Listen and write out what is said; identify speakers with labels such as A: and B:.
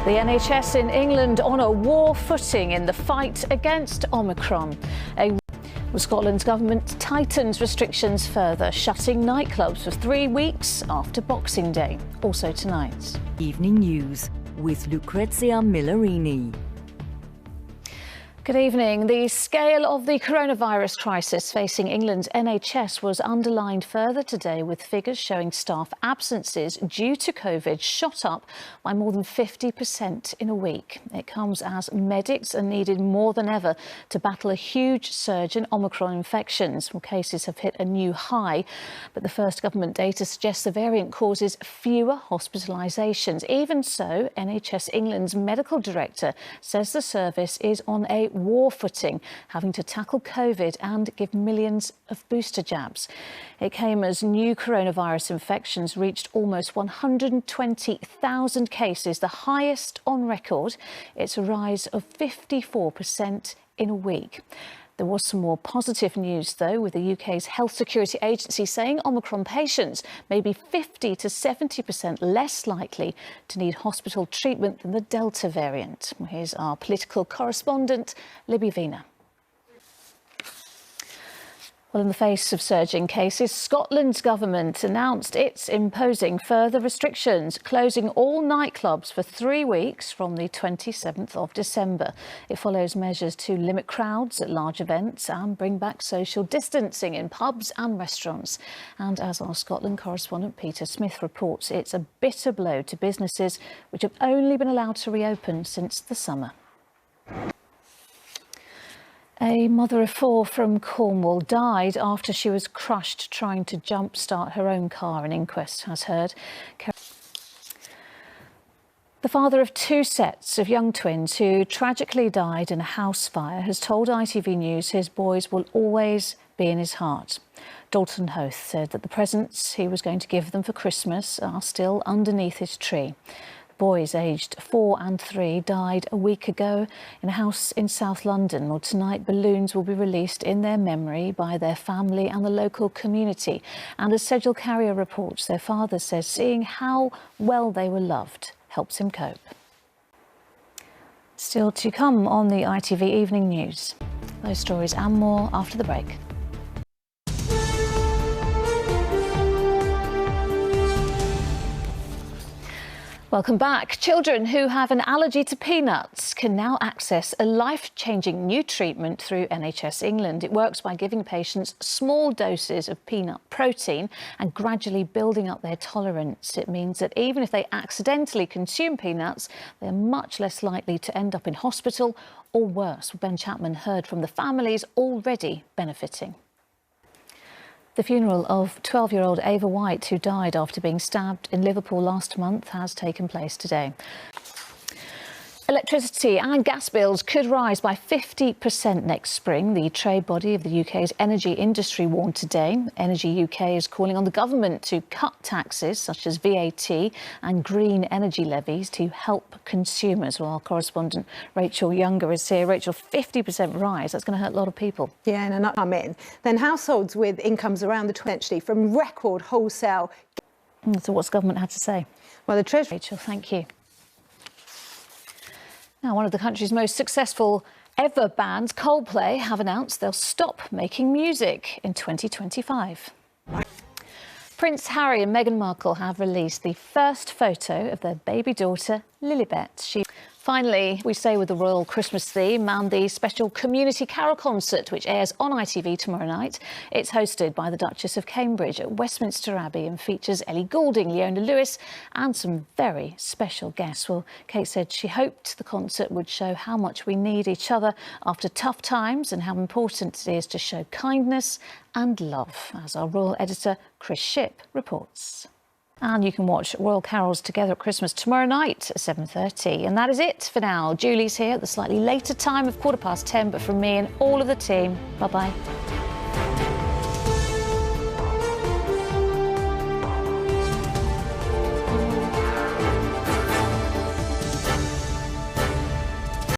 A: The NHS in England on a war footing in the fight against Omicron. Scotland's government tightens restrictions further, shutting nightclubs for 3 weeks after Boxing Day. Also tonight.
B: Evening News with Lucrezia Millarini.
A: Good evening. The scale of the coronavirus crisis facing England's NHS was underlined further today, with figures showing staff absences due to COVID shot up by more than 50% in a week. It comes as medics are needed more than ever to battle a huge surge in Omicron infections. Well, cases have hit a new high, but the first government data suggests the variant causes fewer hospitalisations. Even so, NHS England's medical director says the service is on a war footing, having to tackle COVID and give millions of booster jabs. It came as new coronavirus infections reached almost 120,000 cases, the highest on record. It's a rise of 54% in a week. There was some more positive news, though, with the UK's Health Security Agency saying Omicron patients may be 50 to 70% less likely to need hospital treatment than the Delta variant. Here's our political correspondent, Libby Vina. Well, in the face of surging cases, Scotland's government announced it's imposing further restrictions, closing all nightclubs for 3 weeks from the 27th of December. It follows measures to limit crowds at large events and bring back social distancing in pubs and restaurants. And as our Scotland correspondent Peter Smith reports, it's a bitter blow to businesses which have only been allowed to reopen since the summer. A mother of 4 from Cornwall died after she was crushed trying to jump-start her own car, an inquest has heard. The father of 2 sets of young twins who tragically died in a house fire has told ITV News his boys will always be in his heart. Dalton Hoth said that the presents he was going to give them for Christmas are still underneath his tree. Boys aged 4 and 3 died a week ago in a house in South London. Well, tonight balloons will be released in their memory by their family and the local community. And as Sedgell Carrier reports, their father says seeing how well they were loved helps him cope. Still to come on the ITV Evening News. Those stories and more after the break. Welcome back. Children who have an allergy to peanuts can now access a life-changing new treatment through NHS England. It works by giving patients small doses of peanut protein and gradually building up their tolerance. It means that even if they accidentally consume peanuts, they're much less likely to end up in hospital or worse. Ben Chapman heard from the families already benefiting. The funeral of 12-year-old Ava White, who died after being stabbed in Liverpool last month, has taken place today. Electricity and gas bills could rise by 50% next spring. The trade body of the UK's energy industry warned today. Energy UK is calling on the government to cut taxes such as VAT and green energy levies to help consumers. Well, our correspondent Rachel Younger is here. Rachel, 50% rise, that's going to hurt a lot of people.
C: Yeah, and enough come in. Then households with incomes around the 20 from record wholesale.
A: So what's the government had to say?
C: Well, the Treasury...
A: Rachel, thank you. Now, one of the country's most successful ever bands, Coldplay, have announced they'll stop making music in 2025. Prince Harry and Meghan Markle have released the first photo of their baby daughter, Lilibet. Finally, we stay with the royal Christmas theme and the special community carol concert, which airs on ITV tomorrow night. It's hosted by the Duchess of Cambridge at Westminster Abbey and features Ellie Goulding, Leona Lewis and some very special guests. Well, Kate said she hoped the concert would show how much we need each other after tough times and how important it is to show kindness and love, as our royal editor Chris Shipp reports. And you can watch Royal Carols Together at Christmas tomorrow night at 7:30. And that is it for now. Julie's here at the slightly later time of 10:15, but from me and all of the team, bye-bye.